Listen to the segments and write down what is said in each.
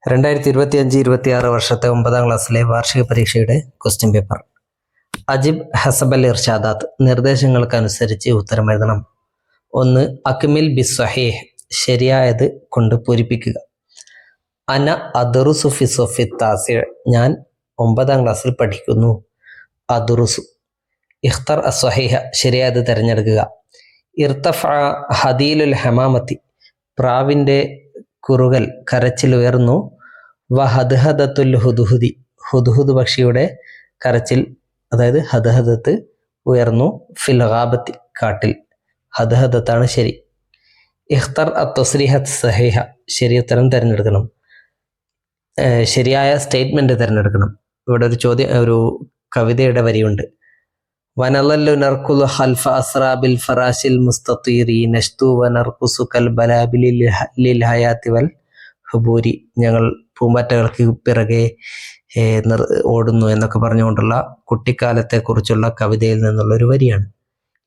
2025-26 വർഷത്തെ 9ാം ക്ലാസ്സിലെ വാർഷിക പരീക്ഷയുടെ ക്വസ്റ്റ്യൻ പേപ്പർ. അജിബ് ഹസബൽ ഇർഷാദാത്ത്, നിർദ്ദേശങ്ങൾക്കനുസരിച്ച് ഉത്തരം എഴുതണം. 1. അക്മിൽ ബിസ്വഹീഹ്, ശരിയായത് കൊണ്ട് പൂരിപ്പിക്കുക. അന അദറുസു ഫി സൊഫി താസിഅ, ഞാൻ 9ാം ക്ലാസ്സിൽ പഠിക്കുന്നു. അദറുസു. ഇഖ്തർ അസ്വഹീഹ, ശരിയായത് തിരഞ്ഞെടുക്കുക. ഇർതഫഅ ഹദീലുൽ ഹമാമത്തി, പ്രാവിൻ്റെ കുറുകൽ കരച്ചിൽ ഉയർന്നു. വഹദ്ഹദത്തുൽ ഹുദ്ഹുദി, ഹുദ്ഹുദ് പക്ഷിയുടെ കരച്ചിൽ, അതായത് ഹദ്ഹദത്ത് ഉയർന്നു. ഫിൽ ഗാബത്തി, കാട്ടിൽ. ഹദ്ഹദത്താണ് ശരി. ഇഖ്തർ അത്തസ്രീഹത്ത് സഹീഹ, ശരി ഉത്തരം തിരഞ്ഞെടുക്കണം. ശരിയായ സ്റ്റേറ്റ്മെന്റ് തിരഞ്ഞെടുക്കണം. ഇവിടെ ഒരു കവിതയുടെ വരിയുണ്ട്. വനലല്ലു നർക്കുലു ഖൽഫ അസ്റാബിൽ ഫറാശിൽ മുസ്തതീരി നഷ്തു വനർകുസു കൽ ബലാബിലി ലിൽ ഹയാതി വൽ ഹുബൂരി, ഞങ്ങൾ പൂമ്പാറ്റകൾക്ക് പിറകെ ഓടുന്നു എന്നൊക്കെ പറഞ്ഞുകൊണ്ടുള്ള കുട്ടിക്കാലത്തെക്കുറിച്ചുള്ള കവിതയിൽ നിന്നുള്ള ഒരു വരിയാണ്.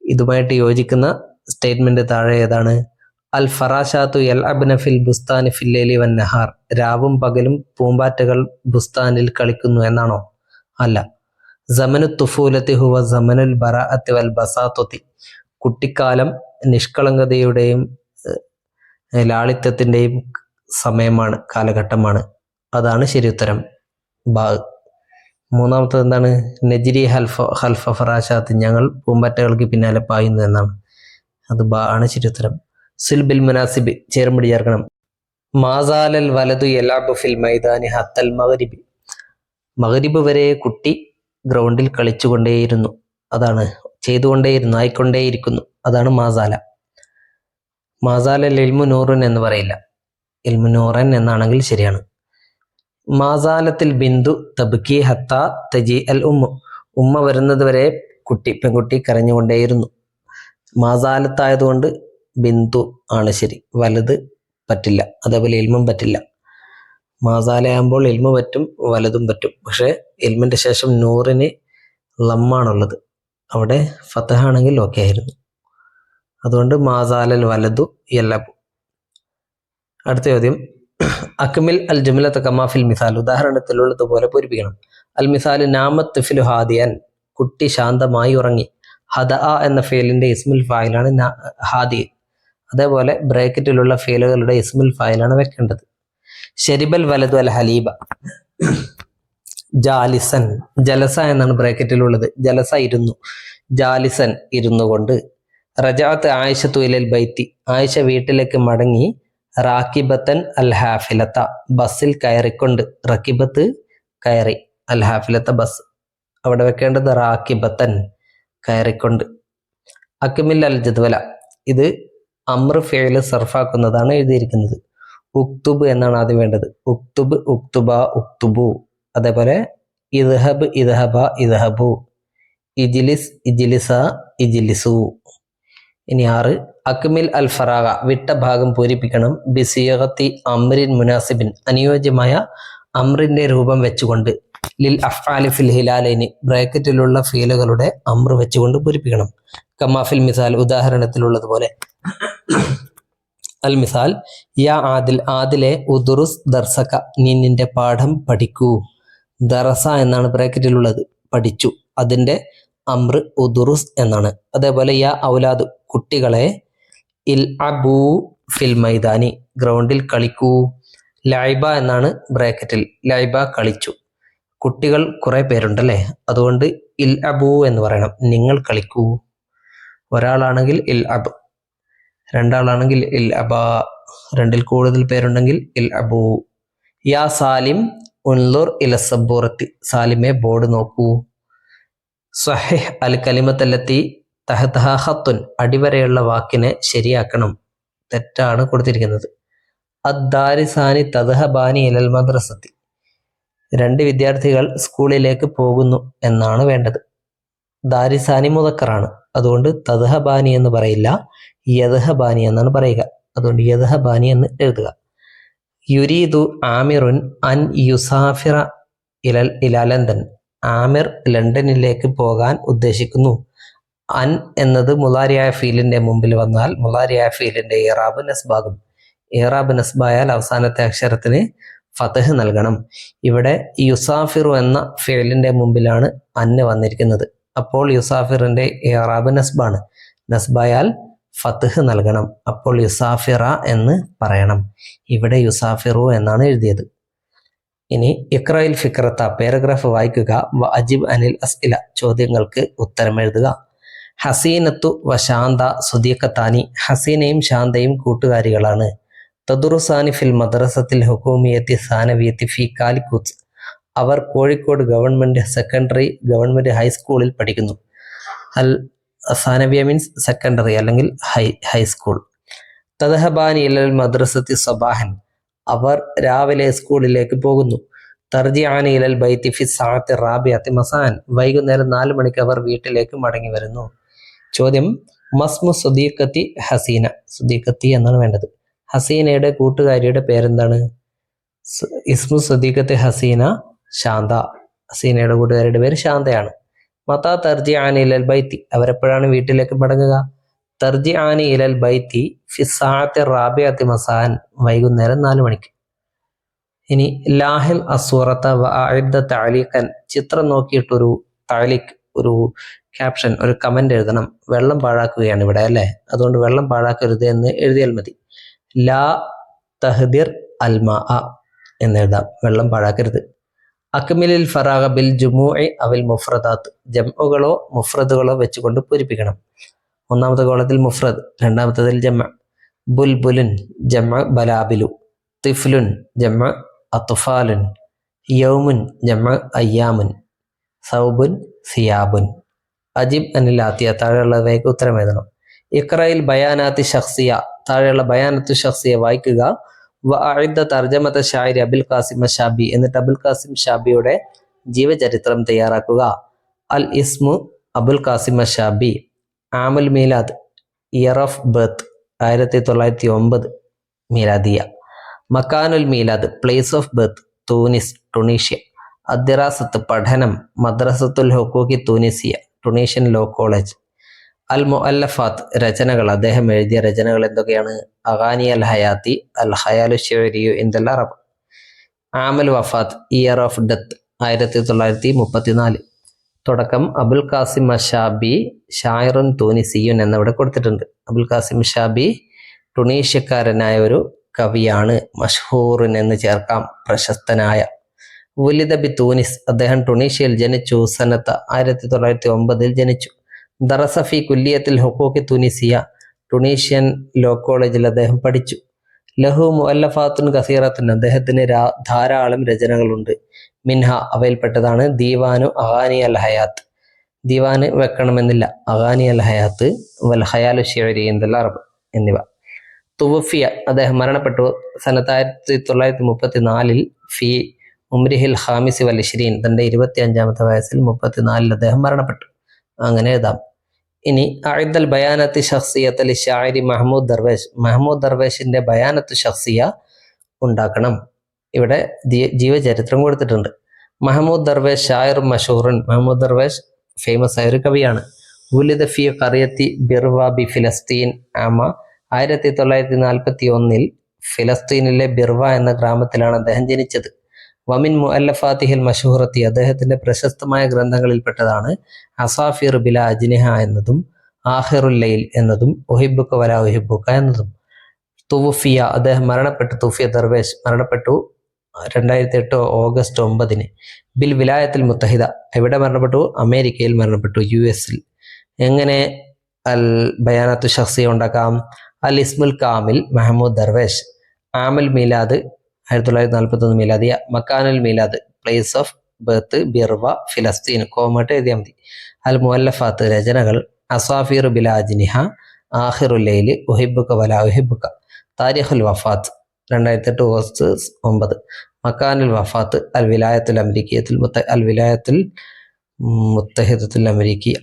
ഇതുമായിട്ട് യോജിക്കുന്ന സ്റ്റേറ്റ്മെന്റ് താഴെ ഏതാണ്? അൽ ഫറാശാത്തു യൽഅബ്ന ഫിൽ ബുസ്താനി ഫിൽ ലൈലി വൻ നഹാർ, രാവും പകലും പൂമ്പാറ്റകൾ ബുസ്താനിൽ കളിക്കുന്നു എന്നാണോ? അല്ല. സമനു തുഫൂലത്തി ഹുവ സമനുൽ ബറാഅത്തി വൽ ബസാത്തത്തി, കുട്ടിക്കാലം നിഷ്കളങ്കതയുടെയും ലാളിത്യത്തിൻ്റെയും സമയമാണ്, കാലഘട്ടമാണ്. അതാണ് ശരി ഉത്തരം. ബാ. മൂന്നാമത്തത് എന്താണ്? നജ്രി ഹൽഫ ഫറാശാത്ത്, ഞങ്ങൾ പൂമ്പാറ്റകൾക്ക് പിന്നാലെ പായുന്നു എന്നാണ്. അത് ബാ ആണ് ശരി ഉത്തരം. സുൽ ബിൽ മുനാസിബ്, ചേർമ്പടി ചേർക്കണം. മാസാലൽ വലതു യലഅബു ഫിൽ മൈദാനി ഹത്തൽ മഗ്രിബി, മഗ്രിബ് വരെ കുട്ടി ഗ്രൗണ്ടിൽ കളിച്ചുകൊണ്ടേയിരുന്നു, അതാണ് ചെയ്തുകൊണ്ടേയിരുന്നു, ആയിക്കൊണ്ടേയിരിക്കുന്നു, അതാണ് മാസാല. മാസാലൽ ഇൽമു നൂറുൻ എന്ന് പറയില്ല, ഇൽമു നൂറൻ എന്നാണെങ്കിൽ ശരിയാണ്. മാസാലത്തിൽ ബിന്ദു തബ്കി ഹത്ത തജി അൽ ഉമ്മ, ഉമ്മ വരുന്നത് വരെ പെൺകുട്ടി കരഞ്ഞുകൊണ്ടേയിരുന്നു. മാസാലത്തായതുകൊണ്ട് ബിന്ദു ആണ് ശരി, വലത് പറ്റില്ല. അതേപോലെ ഇൽമും പറ്റില്ല. മാസാലയാകുമ്പോൾ ഇൽമു പറ്റും, വലതും പറ്റും. പക്ഷേ ഇൽമിൻ്റെ ശേഷം നൂറിന് ലമ്മാണുള്ളത്, അവിടെ ഫതഹാണെങ്കിൽ ഓക്കെ ആയിരുന്നു. അതുകൊണ്ട് മാസാലൽ വലതു യല്ലബു. അടുത്ത ചോദ്യം. അക്മിൽ അൽ ജുംലത കമാ ഫിൽ മിസാൽ, ഉദാഹരണത്തിലുള്ളതുപോലെ പൂരിപ്പിക്കണം. അൽ മിസാൽ നാമത്ത് ഫിൽ ഹാദിയൻ, കുട്ടി ശാന്തമായി ഉറങ്ങി. ഹദഅ എന്ന ഫേലിൻ്റെ ഇസ്മുൽ ഫായിലാണ് ഹാദി. അതേപോലെ ബ്രാക്കറ്റിലുള്ള ഫേലുകളുടെ ഇസ്മുൽ ഫായിലാണ് വെക്കേണ്ടത്. ഷരിബൽ വലതു അൽ ഹലീബ, ജാലിസൻ, ജലസ എന്നാണ് ബ്രാക്കറ്റിലുള്ളത്. ജലസ ഇരുന്നു, ജാലിസൻ ഇരുന്നു കൊണ്ട്. റജഅത്ത് ആയിഷത്തു ഇലൽ ബൈത്തി, ആയിഷ വീട്ടിലേക്ക് മടങ്ങി. റാക്കിബത്തൻ അൽ ഹാഫിലത്ത, ബസ്സിൽ കയറിക്കൊണ്ട്. റക്കിബത്ത് കയറി, അൽ ഹാഫിലത്ത ബസ്, അവിടെ വെക്കേണ്ടത് റാക്കിബത്തൻ, കയറിക്കൊണ്ട്. അക്മിൽ അൽ ജദ്വല, ഇത് അമ്ര ഫിഅല് സർഫാക്കുന്നതാണ് എഴുതിയിരിക്കുന്നത്. ഉക്തുബ് എന്നാണ് ആദ്യം വേണ്ടത്. ഉക്തുബ്, ഉക്തുബ, ഉക്തുബു. അതേപോലെ ഇദ്ഹബ്, ഇദ്ഹബ, ഇദ്ഹബു. ഇജ്ലിസ്, ഇജ്ലിസ, ഇജ്ലിസു. ഇനി 6. അക്മിൽ അൽ ഫറാഗ, വിട്ട ഭാഗം പൂരിപ്പിക്കണം. ബിസിയഗത്തി അമ്രിൻ മുനാസിബിൻ, അനുയോജ്യമായ അമ്രിന്റെ രൂപം വെച്ചുകൊണ്ട്. ലിൽ അഫ്ആലി ഫിൽ ഹിലാലൈനി, ബ്രാക്കറ്റിലുള്ള ഫീലുകളുടെ അമ്ര വെച്ചുകൊണ്ട് പൂരിപ്പിക്കണം. കമാഫിൽ മിസാൽ, ഉദാഹരണത്തിലുള്ളതുപോലെ. അൽ മിസാൽ യാ ആദിൽ, ആദിലെ ഉദുറുസ് ദർസക, നീ നിന്റെ പാഠം പഠിക്കൂ. ദറസ എന്നാണ് ബ്രാക്കറ്റിലുള്ളത്, പഠിച്ചു. അതിൻ്റെ അമ്ര ഉദുറുസ് എന്നാണ്. അതേപോലെ യാ ഔലാദ്, കുട്ടികളെ. ഇൽ അബൂ ഫിൽ മൈദാനി, ഗ്രൗണ്ടിൽ കളിക്കൂ. ലൈബ എന്നാണ് ബ്രാക്കറ്റിൽ, ലൈബ കളിച്ചു. കുട്ടികൾ കുറെ പേരുണ്ടല്ലേ, അതുകൊണ്ട് ഇൽ അബൂ എന്ന് പറയണം, നിങ്ങൾ കളിക്കൂ. ഒരാളാണെങ്കിൽ ഇൽ അബ്, രണ്ടാളാണെങ്കിൽ ഇൽ അബ, രണ്ടിൽ കൂടുതൽ പേരുണ്ടെങ്കിൽ ഇൽ അബൂ. യാ സാലിം ഉൻലുർ ഇല സബൂറത്തി, സാലിമെ ബോർഡ് നോക്കൂ. സ്വഹിഹ് അൽ കലിമത്തല്ലത്തി തഹതഹ ഖത്തുൻ, അടിവരെയുള്ള വാക്കിനെ ശരിയാക്കണം, തെറ്റാണ് കൊടുത്തിരിക്കുന്നത്. അദ്ദാരിസാനി തദ്ഹബാനി ഇലൽ മദ്രസത്തി, 2 വിദ്യാർത്ഥികൾ സ്കൂളിലേക്ക് പോകുന്നു എന്നാണ് വേണ്ടത്. ദാരിസാനി മുദക്കറാണ്, അതുകൊണ്ട് തദ്ഹബാനി എന്ന് പറയില്ല, യദ്ഹബാനി എന്നാണ് പറയുക. അതുകൊണ്ട് യദ്ഹബാനി എന്ന് എഴുതുക. യുരീദു ആമിറുൻ അൻ യുസാഫിറ ഇലാ ലണ്ടൻ, ആമിർ ലണ്ടനിലേക്ക് പോകാൻ ഉദ്ദേശിക്കുന്നു. അൻ എന്നത് മുളാരിയായ ഫീലിന്റെ മുമ്പിൽ വന്നാൽ മുളാരിയായ ഫീലിന്റെ ഇറാബ് നസ്ബാകും. ഇറാബ് നസ്ബായാൽ അവസാനത്തെ അക്ഷരത്തിന് ഫതഹ് നൽകണം. ഇവിടെ യുസാഫിറു എന്ന ഫിഅലിന്റെ മുമ്പിലാണ് അന്ന് വന്നിരിക്കുന്നത്. അപ്പോൾ യുസാഫിറിന്റെ ഇഅ്റാബ് നസ്ബാണ്. നസ്ബായാൽ ഫതഹ് നൽകണം. അപ്പോൾ യുസാഫിറ എന്ന് പറയണം. ഇവിടെ യുസാഫിറു എന്നാണ് എഴുതിയത്. ഇനി ഇഖ്റയിൽ ഫിക്രത്ത പാരഗ്രാഫ് വായിക്കുക. വ അജിബ് അനിൽ അസ്ഇല ചോദ്യങ്ങൾക്ക് ഉത്തരം എഴുതുക. ഹസീനത്തു വ ശാന്ത സുദീഖത്താനി ഹസീനയും ശാന്തയും കൂട്ടുകാരികളാണ്. തദുറുസാനി ഫിൽ മദ്രസത്തിൽ ഹുക്കൂമിയത്തി സാനവിയത്തി ഫി കാലിക്കൂത്ത് അവർ കോഴിക്കോട് ഗവൺമെന്റ് ഹൈസ്കൂളിൽ പഠിക്കുന്നു. അൽ സാനവിയ മീൻസ് സെക്കൻഡറി അല്ലെങ്കിൽ ഹൈസ്കൂൾ. തദഹബാനി ഇലൽ മദ്രസത്തി സബാഹൻ അവർ രാവിലെ സ്കൂളിലേക്ക് പോകുന്നു. തർജിആനി ഇലൽ ബൈത്തി ഫി സഅത്തി റാബിഅത്തി മസാൻ വൈകുന്നേരം 4 മണിക്ക് അവർ വീട്ടിലേക്ക് മടങ്ങി വരുന്നു. ചോദ്യം മസ്മു സുദീഖത്തി ഹസീന സുദീഖത്തി എന്നാണ് വേണ്ടത്. ഹസീനയുടെ കൂട്ടുകാരിയുടെ പേരെന്താണ്? ഇസ്മു സുദീഖത്തി ഹസീന ശാന്ത. ഹസീനയുടെ കൂട്ടുകാരിയുടെ പേര് ശാന്തയാണ്. മതാ തർജിആനി ഇലൽ ബൈത്തി അവരെപ്പോഴാണ് വീട്ടിലേക്ക് മടങ്ങുക? തർജിആനി ഇലൽ ബൈത്തി ഫി സഅത്തി റാബിഅത്തി മസാൻ വൈകുന്നേരം 4 മണിക്ക്. ഇനി ലാഹിൽ അസ്വറത്ത വ അഇദ്ദ തഅലീഖൻ ചിത്രം നോക്കിയിട്ടൊരു തഅലീഖ് ഒരു ക്യാപ്ഷൻ ഒരു കമന്റ് എഴുതണം. വെള്ളം പാഴാക്കുകയാണ് ഇവിടെ അല്ലേ, അതുകൊണ്ട് വെള്ളം പാഴാക്കരുത് എന്ന് എഴുതിയാൽ മതി. ലാ തഹ്ദിർ അൽമാ എന്നെഴുതാം, വെള്ളം പാഴാക്കരുത്. അക്മിലിൽ ഫറാഗ ബിൽ ജുമൂഇ അവിൽ മുഫ്രദാത്ത് ജംഉകളോ മുഫ്രദുകളോ വെച്ചുകൊണ്ട് പൂരിപ്പിക്കണം. ഒന്നാമത്തെ കോളത്തിൽ മുഫ്രദ്, രണ്ടാമത്തേതിൽ ജമ. ബുൽബുലുൻ ജമ ബലാബിലു, തിഫ്ലുൻ ജമ അത്ഫാലുൻ, യൗമുൻ ജമ അയ്യാമുൻ, സൗബുൻ സിയാബുൻ. അജിബ് അനിൽ ആത്തിയ താഴെയുള്ളവയ്ക്ക് ഉത്തരം എഴുതണം. ഇഖ്റയിൽ ബയാനാത്തി ഷഖ്സിയ താഴെയുള്ള ബയാനത്തു ഷഖ്സിയ വായിക്കുക. വ അഇദ്ദ തർജമത ഷാഇരി അബുൽ ഖാസിം ഷാബി എന്നിട്ട് അബുൽ ഖാസിം ഷാബിയുടെ ജീവചരിത്രം തയ്യാറാക്കുക. അൽ ഇസ്മു അബുൽ ഖാസിം ഷാബി. ആമുൽ മീലാദ് ഇയർ ഓഫ് ബർത്ത് 1909 മീലാദിയ. മക്കാനുൽ മീലാദ് പ്ലേസ് ഓഫ് ബർത്ത് തൂനിസ് ടുണീഷ്യ. അദ്ദിറാസത്ത് പഠനം മദ്രസത്തുൽ ഹുഖൂഖി തൂനിസിയ ടുണീഷ്യൻ ലോ കോളേജ്. അൽ മുഅല്ലഫാത്ത് രചനകൾ അദ്ദേഹം എഴുതിയ രചനകൾ എന്തൊക്കെയാണ്? അഗാനി അൽ ഹയാത്തി അൽ ഖയാലു ശിഅരിയു ഇൻദൽ അറബ്. ആമൽ വഫാത്ത് ഇയർ ഓഫ് ഡെത്ത് 1934. തുടക്കം അബുൽ ഖാസിം അഷാബി ഷായറുൻ തൂനിസിയുൻ എന്നിവിടെ കൊടുത്തിട്ടുണ്ട്. അബുൽ ഖാസിം ഷാബി ടുണീഷ്യക്കാരനായ ഒരു കവിയാണ്. മഷ്ഹൂറിൻ എന്ന് ചേർക്കാം, പ്രശസ്തനായ. വുലിദ ബി തൂനിസ് അദ്ദേഹം ടുണീഷ്യയിൽ ജനിച്ചു. സനത്ത് 1909 ജനിച്ചു. ദറസഫി കുല്ലിയത്തിൽ ഹുഖൂഖി തുനിസിയ ടുണീഷ്യൻ ലോ കോളേജിൽ അദ്ദേഹം പഠിച്ചു. ലഹു മുഅല്ലഫാത്തുൻ കസീറത്തുൻ അദ്ദേഹത്തിന് ധാരാളം രചനകളുണ്ട്. മിൻഹ അവയിൽപ്പെട്ടതാണ് ദീവാനു അഗാനി അൽ ഹയാത്ത് ദീവാന് വെക്കണമെന്നില്ല, അഗാനി അൽ ഹയാത്ത് വൽ ഖയാലു ശിഅരി ഇൻദൽ അറബ് എന്നിവ. തുവഫിയ അദ്ദേഹം മരണപ്പെട്ടു. സനത്ത് 1934 ഫി ഉംരിഹിൽ ഖാമിസി വൽ ഇശ്രീൻ തൻ്റെ 25ാമത്തെ വയസ്സിൽ 34 അദ്ദേഹം മരണപ്പെട്ടു. അങ്ങനെ എഴുതാം. ഇനി അഇദ്ദൽ ബയാനത്ത് ഷഖ്സിയത്ത് ലി ഷാഇരി മഹ്മൂദ് ദർവേഷ് മഹ്മൂദ് ദർവേഷിന്റെ ബയാനത്ത് ഷഖ്സിയ ഉണ്ടാക്കണം. ഇവിടെ ജീവചരിത്രം കൊടുത്തിട്ടുണ്ട്. മഹ്മൂദ് ദർവേഷ് ഷായർ മഷൂറുൻ മഹ്മൂദ് ദർവേഷ് ഫേമസ് ആയ ഒരു കവിയാണ്. വുലിദ ഫി ഖറിയത്തി ബിർവ ബി ഫിലസ്തീൻ ആമ 1941 ഫിലസ്തീനിലെ ബിർവ എന്ന ഗ്രാമത്തിലാണ് അദ്ദേഹം ജനിച്ചത്. വമിൻ മുഅല്ലഫാത്തിഹിൽ മഷൂറത്തി അദ്ദേഹത്തിന്റെ പ്രശസ്തമായ ഗ്രന്ഥങ്ങളിൽപ്പെട്ടതാണ് അസാഫിർ ബില അജ്നിഹ എന്നതും ആഖിറുൽ ലൈൽ എന്നതും ഉഹിബ്ബുക വലാ ഉഹിബ്ബുക എന്നതും. തുവഫിയ അദ്ദേഹം മരണപ്പെട്ടു. തുഫിയ ദർവേഷ് മരണപ്പെട്ടു 2008 ഓഗസ്റ്റ് 9 ബിൽ വിലായത്തിൽ മുത്തഹിദ എവിടെ മരണപ്പെട്ടു? അമേരിക്കയിൽ മരണപ്പെട്ടു, US-ൽ. എങ്ങനെ അൽ ബയാനത്തു ഷഖ്സിയ ഉണ്ടാക്കാം? അൽ ഇസ്മുൽ കാമിൽ മഹ്മൂദ് ദർവേഷ്. ആമൽ മീലാദ് 1941 മീലാദിയ. മക്കാനുൽ മീലാദ് പ്ലേസ് ഓഫ് ബർത്ത് ബിർവ ഫിലസ്തീൻ കോമട്ട് എഴുതിയാൽ മതി. അൽ മുഅല്ലഫാത്ത് രചനകൾ അസാഫീർ ബിലാ അജ്നിഹ ആഖിറുൽ ലൈൽ ഉഹിബ്ബുക വലാ ഉഹിബ്ബുക. താരിഖുൽ വഫാത്ത് 2008 ഓഗസ്റ്റ് 9. മക്കാനുൽ വഫാത്ത് അൽ വിലായത്തുൽ അമരിക്കിയത്തുൽ അൽ വിലായത്തുൽ മുത്തഹിദത്തുൽ അമരിക്കിയ.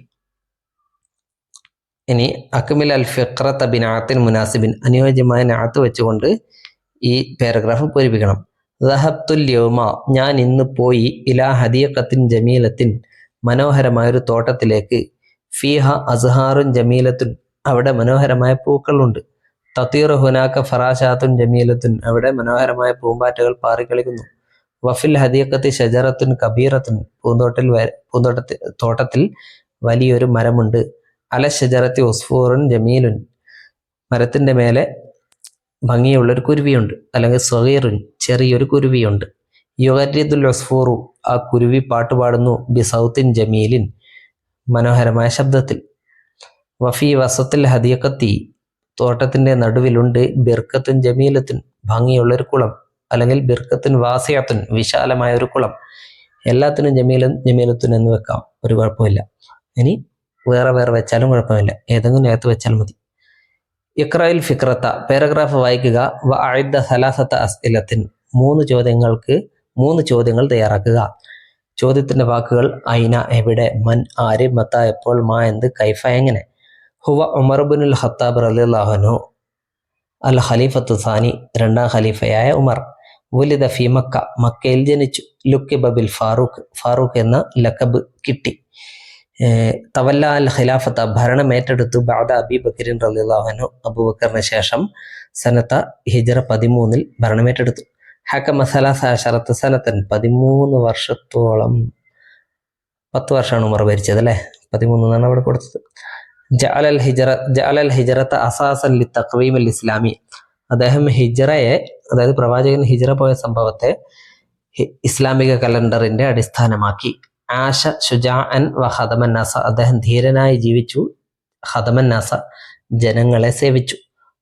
ഇനി അക്മിൽ അൽ ഫിഖ്റത ബിനാഅത്തിൻ മുനാസിബിൻ അനുയോജ്യമായ നാഅത്ത് വെച്ചുകൊണ്ട് ഈ പാരഗ്രാഫ് പൂരിപ്പിക്കണം. ദഹബ്തുൽ യൗമ ഞാൻ ഇന്ന് പോയി ഇലാ ഹദീഖത്തിൻ ജമീലത്തിൻ മനോഹരമായൊരു തോട്ടത്തിലേക്ക്. ഫീഹ അസ്ഹാറുൻ ജമീലത്തുൻ അവിടെ മനോഹരമായ പൂക്കളുണ്ട്. തത്തീറു ഹുനാക്ക ഫറാശാത്തുൻ ജമീലത്തുൻ, അവിടെ മനോഹരമായ പൂമ്പാറ്റകൾ പാറിക്കളിക്കുന്നു. വഫിൽ ഹദീഖത്തി ഷജറത്തുൻ കബീറത്തുൻ, തോട്ടത്തിൽ വലിയൊരു മരമുണ്ട്. അല ഷജറത്തി ഉസ്ഫൂറുൻ ജമീലുൻ, മരത്തിന്റെ മേലെ ഭംഗിയുള്ളൊരു കുരുവിയുണ്ട്. അല്ലെങ്കിൽ സഗീറുൻ, ചെറിയൊരു കുരുവിയുണ്ട്. യുഗരിദുൽ ഉസ്ഫൂറു, ആ കുരുവി പാട്ടുപാടുന്നു. ബി സൗത്തിൻ ജമീലിൻ, മനോഹരമായ ശബ്ദത്തിൽ. വഫി വസത്തിൽ ഹദീഖത്തി, തോട്ടത്തിന്റെ നടുവിലുണ്ട്. ബിർക്കത്തുൻ ജമീലത്തുൻ, ഭംഗിയുള്ളൊരു കുളം. അല്ലെങ്കിൽ ബിർക്കത്തുൻ വാസിയത്തുൻ, വിശാലമായ ഒരു കുളം. എല്ലാത്തിനും ജമീലത്തുൻ എന്ന് വെക്കാം, ഒരു കുഴപ്പമില്ല. ഇനി വേറെ വെച്ചാലും കുഴപ്പമില്ല, ഏതെങ്കിലും നേരത്ത് വെച്ചാൽ മതി. ഇഖ്റയിൽ ഫിക്രത്ത, പാരഗ്രാഫ് വായിക്കുക. വ അഇദ്ദ സലാസത്ത അസ്ഇലത്തിൻ, 3 ചോദ്യങ്ങൾ തയ്യാറാക്കുക. ചോദ്യത്തിന്റെ വാക്കുകൾ: ഐന, എവിടെ; മൻ, ആര്; മത്ത, എപ്പോൾ; മാ, എന്ത്; കൈഫ, എങ്ങനെ. ഹുവ ഉമർ ഇബ്നുൽ ഖത്താബ് റളിയല്ലാഹു അൻഹു അൽ ഖലീഫത്തു സാനി, 2ാം ഖലീഫയായ ഉമർ. വുലിദ ഫി മക്ക, മക്കയിൽ ജനിച്ചു. ലുക്കിബ ബിൽ ഫാറൂഖ്, ഫാറൂഖ് എന്ന ലഖബ് കിട്ടി. തവല്ല അൽ ഖിലാഫത്ത, ഭരണം ഏറ്റെടുത്തു. ബഅദ അബി ബക്കറിൻ റളിയല്ലാഹു അൻഹു, അബൂബക്കറിന് ശേഷം. സനത്ത ഹിജ്റ 13 ഭരണമേറ്റെടുത്തു. ഹക്കമ സലാസ അശറത്ത സനത്തൻ, 13 വർഷത്തോളം, 10 വർഷമാണ് ഉമർ ഭരിച്ചത് അല്ലേ, 13 എന്നാണ് അവിടെ കൊടുത്തത്. ജഅലൽ ഹിജ്റത അസാസൻ ലിത്തഖ്വീമിൽ ഇസ്ലാമി, അദ്ദേഹം ഹിജ്റയെ, അതായത് പ്രവാചകൻ ഹിജ്റ പോയ സംഭവത്തെ ഇസ്ലാമിക കലണ്ടറിന്റെ അടിസ്ഥാനമാക്കി. ആശ ശുജാഅൻ വ ഖദമൻ നാസ, അദ്ദേഹം ധീരനായി ജീവിച്ചു. ഖദമൻ നാസ, ജനങ്ങളെ സേവിച്ചു.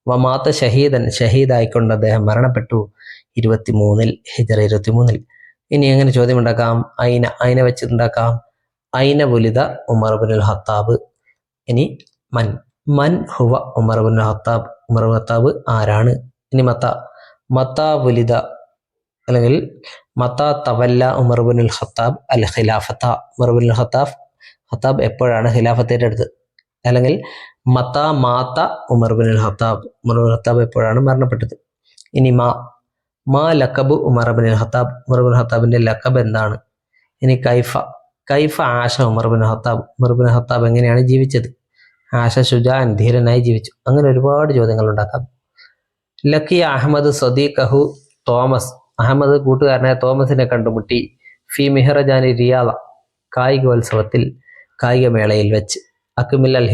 വമാത്ത ഷഹീദൻ, ഷഹീദായിക്കൊണ്ട് അദ്ദേഹം മരണപ്പെട്ടു 23 ഹിജ്റ 23. ഇനി എങ്ങനെ ചോദ്യം ഉണ്ടാക്കാം? ഐന വെച്ചിട്ടുണ്ടാക്കാം. ഐന വുലിദ ഉമർ ഇബ്നുൽ ഖത്താബ്. ഇനി മൻ ഹുവ ഉമർ ഇബ്നുൽ ഖത്താബ്, ഉമർ ഇബ്നുൽ ഖത്താബ് ആരാണ്. ഇനി മത്ത വുലിദ, അല്ലെങ്കിൽ മത്ത തവല്ല ഉമർ ഇബ്നുൽ ഖത്താബ് അൽ ഖിലാഫത്ത, ഉമർ ഇബ്നുൽ ഖത്താബ് എപ്പോഴാണ് ഖിലാഫത്ത് ഏറ്റെടുത്തത്. അല്ലെങ്കിൽ മത്ത മാത്ത ഉമർ ഇബ്നുൽ ഖത്താബ്, ഉമർ ഇബ്നുൽ ഖത്താബ് എപ്പോഴാണ് മരണപ്പെട്ടത്. ഇനി മാ ലഖബ് ഉമർ ഇബ്നുൽ ഖത്താബ്, ഉമർ ഇബ്നുൽ ഖത്താബിന്റെ ലഖബ് എന്താണ്. ഇനി കൈഫ ആശ ഉമർ ഇബ്നുൽ ഖത്താബ്, ഉമർ ഇബ്നുൽ ഖത്താബ് എങ്ങനെയാണ് ജീവിച്ചത്. ആശ ശുജാൻ, ധീരനായി ജീവിച്ചു. അങ്ങനെ ഒരുപാട് ചോദ്യങ്ങൾ ഉണ്ടാക്കാം. ലക്കിയ അഹമ്മദ് സദീഖഹു തോമസ്, അഹമ്മദ് കൂട്ടുകാരനായ തോമസിനെ കണ്ടുമുട്ടി. ഫി മിഹ്റജാനി റിയാദ, കായികോത്സവത്തിൽ, കായികമേളയിൽ വെച്ച്. അക്മിൽ അൽ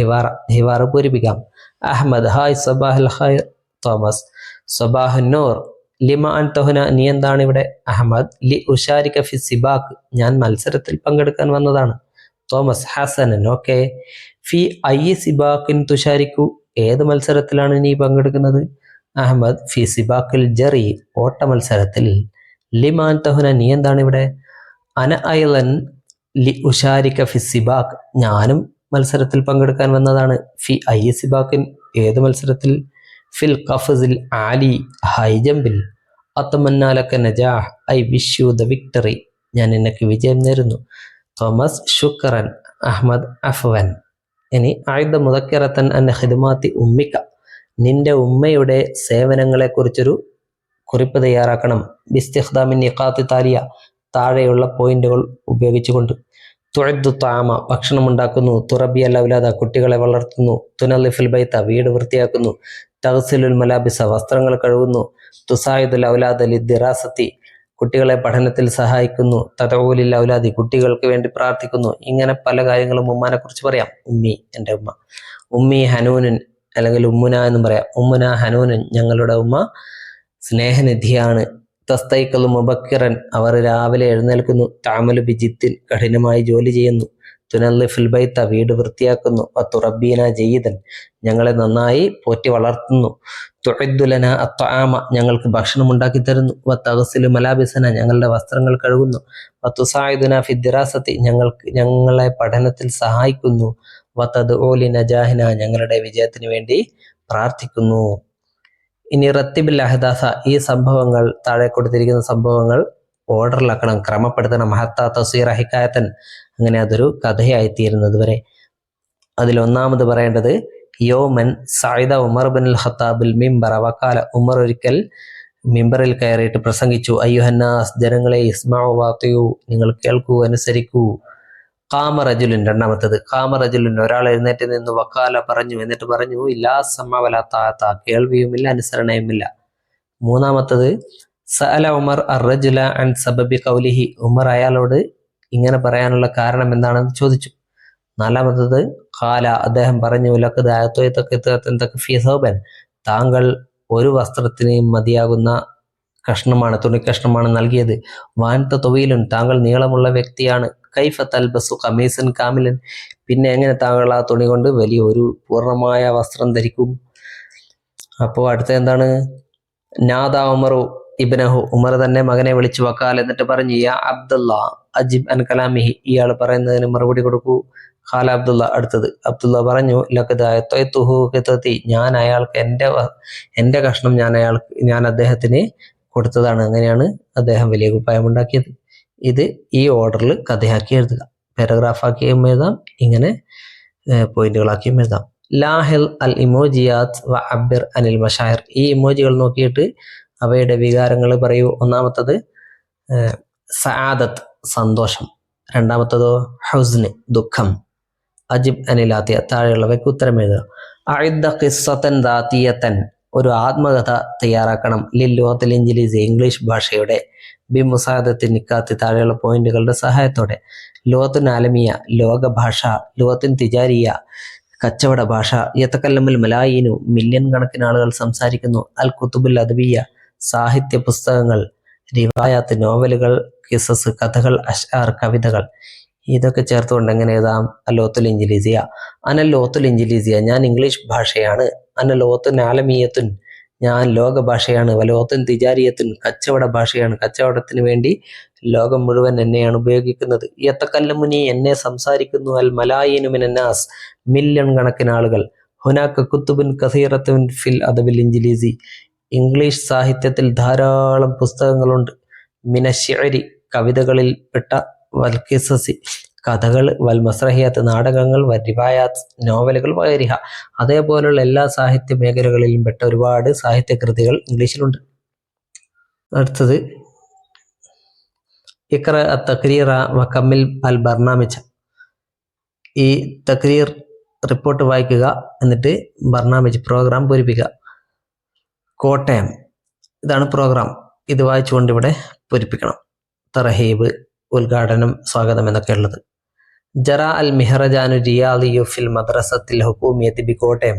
ഹിവാറ പൂരിപ്പിക്കാം. അഹമ്മദ്: ഹായ്. സബാഹുൽ ഖൈർ. തോമസ്: സബാഹുൻ നൂർ. ലിമ അൻത ഹുന, നീ എന്താണ് ഇവിടെ. അഹമ്മദ്: ലി ഉശാരിക ഫി സിബാഖ്, ഞാൻ മത്സരത്തിൽ പങ്കെടുക്കാൻ വന്നതാണ്. തോമസ്: ഹസനൻ, ഓക്കെ. ഫി ഐ സിബാഖിൻ തുഷാരിക്കു, ഏത് മത്സരത്തിലാണ് നീ പങ്കെടുക്കുന്നത്. അഹമ്മദ്: ഫി സിബാഖിൽ ജറി, ഓട്ട മത്സരത്തിൽ. ലിമ അൻത ഹുന, നീ എന്താണ് ഇവിടെ. അന ഐളൻ ലി ഉശാരിക ഫി സിബാഖ്, ഞാനും മത്സരത്തിൽ പങ്കെടുക്കാൻ വന്നതാണ്. ഫി ഐ സിബാഖിൻ, ഏത് മത്സരത്തിൽ. ഫിൽ ഖഫ്സിൽ ആലി, ഹൈ ജമ്പിൽ. അത്മന്നാ ലക നജാഹ്, I wish you the victory, ഞാൻ നിനക്ക് വിജയം നേരുന്നു. തോമസ്: ശുക്രൻ. അഹ്മദ്: അഫ്വൻ. ഇനി അഇദ്ദ മുദക്കിറത്തൻ അൻ ഖിദ്മാത്തി ഉമ്മിക, നിന്റെ ഉമ്മയുടെ സേവനങ്ങളെ കുറിച്ചൊരു കുറിപ്പ് തയ്യാറാക്കണം. ബിസ്തിഖ്ദാമിൻ നിഖാത്തി താലിയ, താഴെയുള്ള പോയിന്റുകൾ ഉപയോഗിച്ചുകൊണ്ട്. തുഅദ്ദു തആമ, ഭക്ഷണം ഉണ്ടാക്കുന്നു. തുറബി അൽ ഔലാദ, കുട്ടികളെ വളർത്തുന്നു. തുനല്ലിഫുൽ ബൈത, വീട് വൃത്തിയാക്കുന്നു. തഗ്സിലുൽ മലാബിസ, വസ്ത്രങ്ങൾ കഴുകുന്നു. തുസായിദുൽ ഔലാദ ലിദ്ദിറാസത്തി, കുട്ടികളെ പഠനത്തിൽ സഹായിക്കുന്നു. തദഊലിൽ ഔലാദി, കുട്ടികൾക്ക് വേണ്ടി പ്രാർത്ഥിക്കുന്നു. ഇങ്ങനെ പല കാര്യങ്ങളും ഉമ്മാനെ കുറിച്ച് പറയാം. ഉമ്മി, എൻ്റെ ഉമ്മ. ഉമ്മി ഹനൂനൻ, അല്ലെങ്കിൽ ഉമ്മുന എന്നും പറയാം. ഉമ്മുന ഹനൂനൻ, ഞങ്ങളുടെ ഉമ്മ സ്നേഹനിധിയാണ്. തസ്തൈഖലു മുബക്കിറൻ, അവർ രാവിലെ എഴുന്നേൽക്കുന്നു. തഅമലു ബിജിദ്ദിൻ, കഠിനമായി ജോലി ചെയ്യുന്നു. തുനല്ലിഫുൽ ബൈത, വീട് വൃത്തിയാക്കുന്നു. വതുറബ്ബീന ജയ്യിദൻ, ഞങ്ങളെ നന്നായി പോറ്റി വളർത്തുന്നു. തുഇദ്ദു ലനാ അത്അാമ, ഞങ്ങൾക്ക് ഭക്ഷണം ഉണ്ടാക്കി തരുന്നു. വതഗ്സിലു മലാബിസന, ഞങ്ങളുടെ വസ്ത്രങ്ങൾ കഴുകുന്നു. വതുസായിദുന ഫിദ്ദിറാസത്തി, ഞങ്ങളെ പഠനത്തിൽ സഹായിക്കുന്നു. വതദ്ഉ ലിനജാഹിന, ഞങ്ങളുടെ വിജയത്തിന് വേണ്ടി പ്രാർത്ഥിക്കുന്നു. ഇനി റത്തിബിൽ അഹദാസ, ഈ സംഭവങ്ങൾ, താഴെ കൊടുത്തിരിക്കുന്ന സംഭവങ്ങൾ ഓർഡറിലാക്കണം, ക്രമപ്പെടുത്തണം. ഹത്താ തസീറ ഹിക്കായത്തൻ, അങ്ങനെ അതൊരു കഥയായിത്തീരുന്നത് വരെ. അതിലൊന്നാമത് പറയേണ്ടത് യോമൻ സഅദ ഉമർ ഇബ്നുൽ ഖത്താബിൽ മിംബറ വഖാല, ഉമർ ഒരിക്കൽ മിംബറിൽ കയറിയിട്ട് പ്രസംഗിച്ചു. അയ്യുഹന്നാസ്, ജനങ്ങളെ, ഇസ്മഉ വാതിഉ, നിങ്ങൾ കേൾക്കൂ, അനുസരിക്കൂ. ഖാമ റജുലുൻ രണ്ടാമത്തത്, ഖാമ റജുലുൻ ഒരാൾ എഴുന്നേറ്റ് നിന്ന് വക്കാല പറഞ്ഞു, എന്നിട്ട് പറഞ്ഞു ഇല്ലാ സമ വലാ താഅത കേൾവിയുമില്ല അനുസരണയുമില്ല. മൂന്നാമത്തത് സഅല ഉമർ അർറജുല അൻ സബബി ഖൗലിഹി ഉമർ അയാളോട് ഇങ്ങനെ പറയാനുള്ള കാരണം എന്താണെന്ന് ചോദിച്ചു. നാലാമത്തത് ഖാല അദ്ദേഹം പറഞ്ഞു ലഖദ് അഅതൈതക ഫീ സൗബൻ താങ്കൾ ഒരു വസ്ത്രത്തിന് മതിയാകുന്ന കഷ്ണമാണ്, തുണിക്കഷ്ണമാണ് നൽകിയത്. വാൻത തൊവീലുൻ താങ്കൾ നീളമുള്ള വ്യക്തിയാണ്. കൈഫ തൽബസു ഖമീസൻ കാമിലൻ പിന്നെ എങ്ങനെ താങ്കൾ ആ തുണി കൊണ്ട് വലിയ ഒരു പൂർണ്ണമായ വസ്ത്രം ധരിക്കും? അപ്പോൾ അടുത്ത എന്താണ്? നാദ ഉമറു ഇബ്നഹു ഉമർ തന്നെ മകനെ വിളിച്ചു. വക്കാൽ എന്നിട്ട് പറഞ്ഞു യാ അബ്ദുള്ള അജിബ് അൻ കലാമിഹി ഇയാൾ പറയുന്നതിന് മറുപടി കൊടുക്കൂ. ഖാല അബ്ദുള്ള അടുത്തത് അബ്ദുള്ള പറഞ്ഞു ലഖദ് അഅതൈതുഹു ഖിതതി ഞാൻ അയാൾക്ക് എൻ്റെ കഷ്ണം ഞാൻ അദ്ദേഹത്തിന് കൊടുത്തതാണ്. അങ്ങനെയാണ് അദ്ദേഹം വലിയ കുപ്പായമുണ്ടാക്കിയത്. ഇത് ഈ ഓർഡറിൽ കഥയാക്കി എഴുതുക. പാരഗ്രാഫാക്കിയും എഴുതാം, ഇങ്ങനെ പോയിന്റുകളാക്കിയും എഴുതാം. ലാഹിൽ അൽ ഇമോജിയാത്ത് വ അബ്ബിർ അനിൽ മഷായർ ഈ ഇമോജികൾ നോക്കിയിട്ട് അവയുടെ വികാരങ്ങൾ പറയൂ. ഒന്നാമത്തത് സആദത്ത് സന്തോഷം, രണ്ടാമത്തതോ ഹുസ്ന് ദുഃഖം, അജിബ് അനിലാത്തിയ താഴെയുള്ളവയ്ക്ക് ഉത്തരം എഴുതുക. അഇദ്ദ ഖിസ്സതൻ ദാതിയതൻ ഒരു ആത്മകഥ തയ്യാറാക്കണം. ലില്ലുഗത്തിൽ ഇംഗ്ലീഷ് ഇംഗ്ലീഷ് ഭാഷയുടെ ബി മുസാദത്തി നിക്കാത്തി താഴെയുള്ള പോയിന്റുകളുടെ സഹായത്തോടെ. ലോകത്തിൻ ആലമിയ ലോക ഭാഷ, ലോകത്തിൻ തിജാരിയ കച്ചവട ഭാഷ, യതകല്ലമുൽ മലായിനു മില്യൺ കണക്കിന് ആളുകൾ സംസാരിക്കുന്നു. അൽ കുത്തുബുൽ അദബിയ സാഹിത്യ പുസ്തകങ്ങൾ, റിവായാത്ത് നോവലുകൾ, കിസസ് കഥകൾ, അഷ്ആർ കവിതകൾ. ഇതൊക്കെ ചേർത്തുകൊണ്ട് എങ്ങനെ എഴുതാം? അലോത്തുൽ ഇഞ്ചിലീസിയ അനലോത്തുൽ ഇഞ്ചിലീസിയ ഞാൻ ഇംഗ്ലീഷ് ഭാഷയാണ്. അനലോത്തുൻ ആലമീയത്തുൻ ഞാൻ ലോക ഭാഷയാണ്. വലോത്തുൻ തിജാരിയത്തുൻ കച്ചവട ഭാഷയാണ്. കച്ചവടത്തിന് വേണ്ടി ലോകം മുഴുവൻ എന്നെയാണ് ഉപയോഗിക്കുന്നത്. യതകല്ലമുനി എന്നെ സംസാരിക്കുന്നു. അൽ മലായിനു മിനന്നാസ് മില്യൺ കണക്കിന് ആളുകൾ. ഹുനാക കുത്തുബുൻ കസീറത്തുൻ ഫിൽ അദബിൽ ഇഞ്ചിലീസി ഇംഗ്ലീഷ് സാഹിത്യത്തിൽ ധാരാളം പുസ്തകങ്ങളുണ്ട്. മിനശ്ശിഅരി കവിതകളിൽ പെട്ട, വൽ ഖിസസി കഥകൾ, വൽ മസ്രഹിയാത്ത് നാടകങ്ങൾ, വൽ റിവായാത്ത് നോവലുകൾ, വഗൈരിഹ അതേപോലുള്ള എല്ലാ സാഹിത്യ മേഖലകളിലും പെട്ട ഒരുപാട് സാഹിത്യകൃതികൾ ഇംഗ്ലീഷിലുണ്ട്. അടുത്തത് ഇഖ്റ തഖ്രീറ വ കമ്മിൽ അൽ ബർനാമിജ ഈ തഖ്രീർ റിപ്പോർട്ട് വായിക്കുക, എന്നിട്ട് ബർനാമിജ് പ്രോഗ്രാം പൂരിപ്പിക്കുക. കോട്ടയം ഇതാണ് പ്രോഗ്രാം, ഇത് വായിച്ചുകൊണ്ട് ഇവിടെ പൂരിപ്പിക്കണം. തർഹീബ് ഉദ്ഘാടനം സ്വാഗതം എന്നൊക്കെ ഉള്ളത്. ജറ അൽ മിഹ്റജാനു റിയാദിയു ഫിൽ മദ്രസത്തിൽ ഹുക്കൂമിയത്തി ബി കോട്ടയം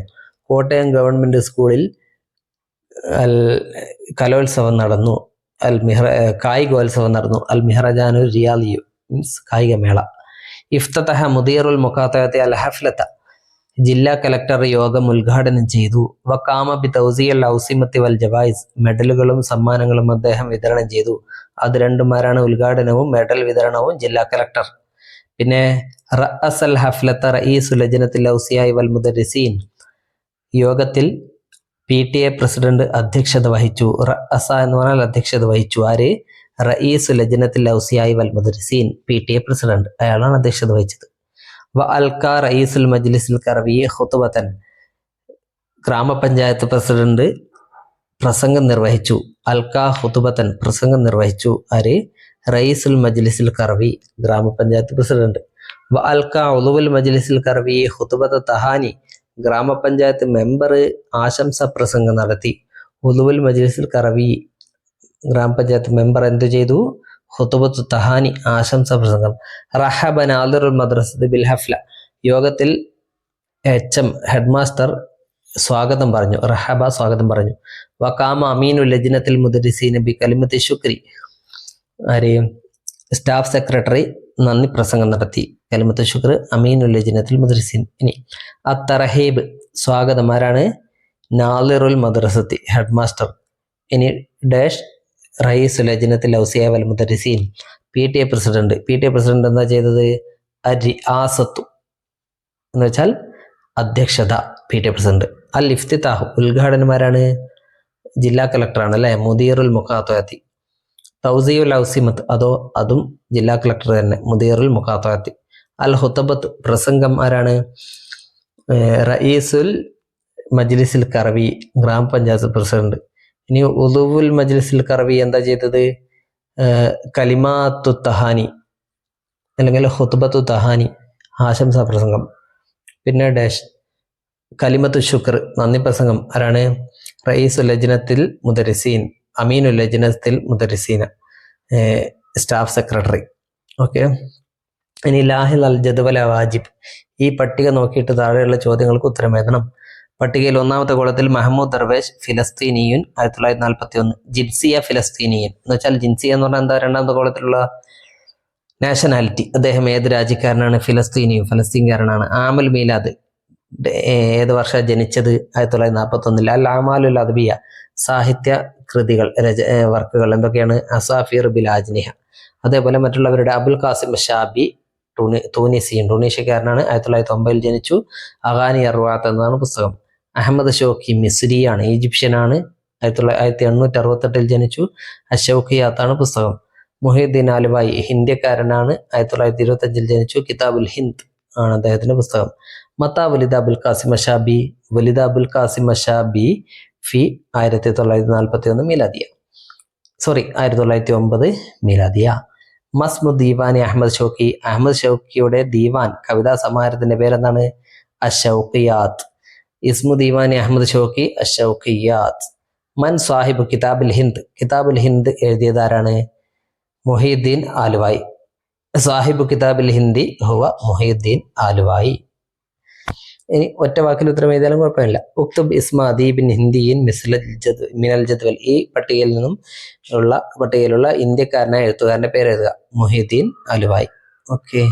കോട്ടയം ഗവൺമെന്റ് സ്കൂളിൽ കലോത്സവം നടന്നു. കായികോത്സവം നടന്നു. അൽ മിഹ്റജാനു റിയാദിയു മീൻസ് കായികമേള. ഇഫ്തതഹ മുദീറുൽ മുഖാത്തബത്തി അൽ ഹഫ്ലത ജില്ലാ കലക്ടർ യോഗം ഉദ്ഘാടനം ചെയ്തു. വഖാമ ബി തൗസിയൽ ഔസിമത്തി വൽ ജവായിസ് മെഡലുകളും സമ്മാനങ്ങളും അദ്ദേഹം വിതരണം ചെയ്തു. അത് രണ്ടുമാരാണ് ഉദ്ഘാടനവും മെഡൽ വിതരണവും ജില്ലാ കലക്ടർ. പിന്നെ റഅസൽ ഹഫ്ലത റഈസുൽ ലജ്നത്തിൽ ഔസിയായി വൽ മുദർരിസീൻ യോഗത്തിൽ PTA പ്രസിഡന്റ് അധ്യക്ഷത വഹിച്ചു. റഅസ എന്ന് പറഞ്ഞാൽ അധ്യക്ഷത വഹിച്ചു. ആര്? റഈസുൽ ലജ്നത്തിൽ ഔസിയായി വൽ മുദർരിസീൻ PTA പ്രസിഡന്റ്, അയാളാണ് അധ്യക്ഷത വഹിച്ചത്. വ അൽക റഈസുൽ മജ്ലിസിൽ കർവി ഖുത്ബതൻ ഗ്രാമപഞ്ചായത്ത് പ്രസിഡന്റ് പ്രസംഗം നിർവഹിച്ചു. അൽക ഖുത്ബതൻ പ്രസംഗം നിർവഹിച്ചു. ആര്? റഈസുൽ മജ്ലിസിൽ കർവി ഗ്രാമപഞ്ചായത്ത് പ്രസിഡന്റ്. വ അൽക ഉളുവുൽ മജ്ലിസിൽ കർവി ഖുത്ബത തഹാനി ഗ്രാമപഞ്ചായത്ത് മെമ്പർ ആശംസ പ്രസംഗം നടത്തി. ഉളുവുൽ മജ്ലിസിൽ കർവി ഗ്രാമപഞ്ചായത്ത് മെമ്പർ എന്തു ചെയ്തു? ഖുത്ബത്തു തഹാനി ആശംസ പ്രസംഗം. റഹബ നാദിറുൽ മദ്രസത്ത് ബിൽ ഹഫ്ല യോഗത്തിൽ HM ഹെഡ് മാസ്റ്റർ സ്വാഗതം പറഞ്ഞു. റഹബ സ്വാഗതം പറഞ്ഞു. വഖാമ അമീനുൽ ലജ്നത്തിൽ മുദരിസീന ബി കലിമത്തി ശുക്രി ആരെയും സ്റ്റാഫ് സെക്രട്ടറി നന്ദി പ്രസംഗം നടത്തി. കലിമത്ത് ശുക്ർ അമീനുൽ ലജ്നത്തിൽ മുദരിസീൻ. ഇനി അത്തറഹീബ് സ്വാഗതം ആരാണ്? നാദിറുൽ മദ്രസത്തി ഹെഡ് മാസ്റ്റർ. ഇനി ഡാഷ് റയീസ് ലജ്നത്തിൽ ഔസിയ വൽ മുദരിസീൻ PTA പ്രസിഡന്റ്. PTA പ്രസിഡന്റ് എന്താ ചെയ്തത്? അരിആസത്തു എന്ന് വെച്ചാൽ അധ്യക്ഷത, PTA പ്രസിഡന്റ്. അൽ ഇഫ്തിതാഹ് ഉദ്ഘാടനമാരാണ്? ജില്ലാ കളക്ടറാണ് അല്ലെ, മുദീറുൽ മുഖാത്തബത്തി. തൗസിയുൽ ഔസിമത്ത് അതും ജില്ലാ കളക്ടർ തന്നെ, മുദീറുൽ മുഖാത്തബത്തി. അൽ ഹുതബത്ത് പ്രസംഗം ആരാണ്? റയീസുൽ മജ്ലിസിൽ കർവി ഗ്രാമപഞ്ചായത്ത് പ്രസിഡന്റ്. ഇനി ഉളുവുൽ മജ്ലിസിൽ കർവി എന്താ ചെയ്തത്? കലിമാത്തു തഹാനി അല്ലെങ്കിൽ ഹുത്ബത്തു തഹാനി ആശംസാ പ്രസംഗം. പിന്നെ ഡാഷ് കലിമത്തു ശുക്ർ നന്ദി പ്രസംഗം. ആരാണ്? റയീസുൽ ലജ്നത്തിൽ മുദരിസീൻ, അമീനുൽ ലജ്നത്തിൽ മുദരിസീന, സ്റ്റാഫ് സെക്രട്ടറി. ഓക്കെ. ഇനി ലാഹിൽ അൽ ജദ്വല വാജിബ്, ഈ പട്ടിക നോക്കിയിട്ട് താഴെയുള്ള ചോദ്യങ്ങൾക്ക് ഉത്തരം എഴുതണം. പട്ടികയിൽ ഒന്നാമത്തെ കോളത്തിൽ മഹമ്മൂദ് ദർവേഷ് ഫിലസ്തീനിയുൻ 1941, ജിൻസിയ ഫിലസ്തീനിയൻ എന്ന് വെച്ചാൽ ജിൻസിയ എന്ന് പറഞ്ഞാൽ എന്താ? രണ്ടാമത്തെ കോളത്തിലുള്ള നാഷണാലിറ്റി, അദ്ദേഹം ഏത് രാജ്യക്കാരനാണ്? ഫിലസ്തീനിയും, ഫലസ്തീൻകാരനാണ്. ആമുൽ മീലാദ്, ഏത് വർഷം ജനിച്ചത്? 1941. അൽ ആമാലുൽ അദ്ബിയ, സാഹിത്യ കൃതികൾ, വർക്കുകൾ എന്തൊക്കെയാണ്? അസാഫിർ ബിൽ ആജ്നിഹ. അതേപോലെ മറ്റുള്ളവരുടെ അബുൽ ഖാസിം ഷാബി തൂനിസിയൻ, ടുണീഷ്യക്കാരനാണ്, 1909 ജനിച്ചു. അഗാനി അർവാത്ത് എന്നതാണ് പുസ്തകം. അഹമ്മദ് ഷൗക്കി മിസ്രിയാണ്, ഈജിപ്ഷ്യനാണ്, 1868 ജനിച്ചു. അഷൗഖിയാത്താണ് പുസ്തകം. മുഹീദ്ദീൻ ആലുവായി ഹിന്ത്യക്കാരനാണ്, 1925 ജനിച്ചു. കിതാബുൽ ഹിന്ദ് ആണ് അദ്ദേഹത്തിന്റെ പുസ്തകം. മത്താ വലിദ അബുൽ ഖാസിം ഷാബി, വലിദ അബുൽ ഖാസിം ഷാബി ഫി 1941 മീലാദിയ, 1909 മീലാദിയ. മസ്മു ദീവാനി അഹമ്മദ് ഷൗക്കി, അഹമ്മദ് ഷൗക്കിയുടെ ദീവാൻ കവിതാ സമാഹാരത്തിന്റെ പേരെന്താണ്? അഷൗഖിയാത്ത്. ഇസ്മു ദീവാനി അഹമ്മദ് ഷൗക്കി അഷൗഖിയാത്ത്. മൻ സാഹിബ് കിതാബുൽ ഹിന്ദ്, കിതാബുൽ ഹിന്ദ് എഴുതിയതാരാണ്? മുഹീദ്ദീൻ ആലുവായി. സാഹിബ് കിതാബുൽ ഹിന്ദി ഹുവ മുഹീദ്ദീൻ ആലുവായി. ഇനി ഒറ്റ വാക്കിൽ ഉത്തരം എഴുതിയാലും കുഴപ്പമില്ല. ഉക്തുബ് ഇസ്മ അദീബിൻ ഹിന്ദിയിൻ മിനൽ ജദ്വൽ, ഈ പട്ടികയിലുള്ള ഇന്ത്യക്കാരനായ എഴുത്തുകാരന്റെ പേര് എഴുതുക. മുഹീദ്ദീൻ ആലുവായി. ഓക്കെ.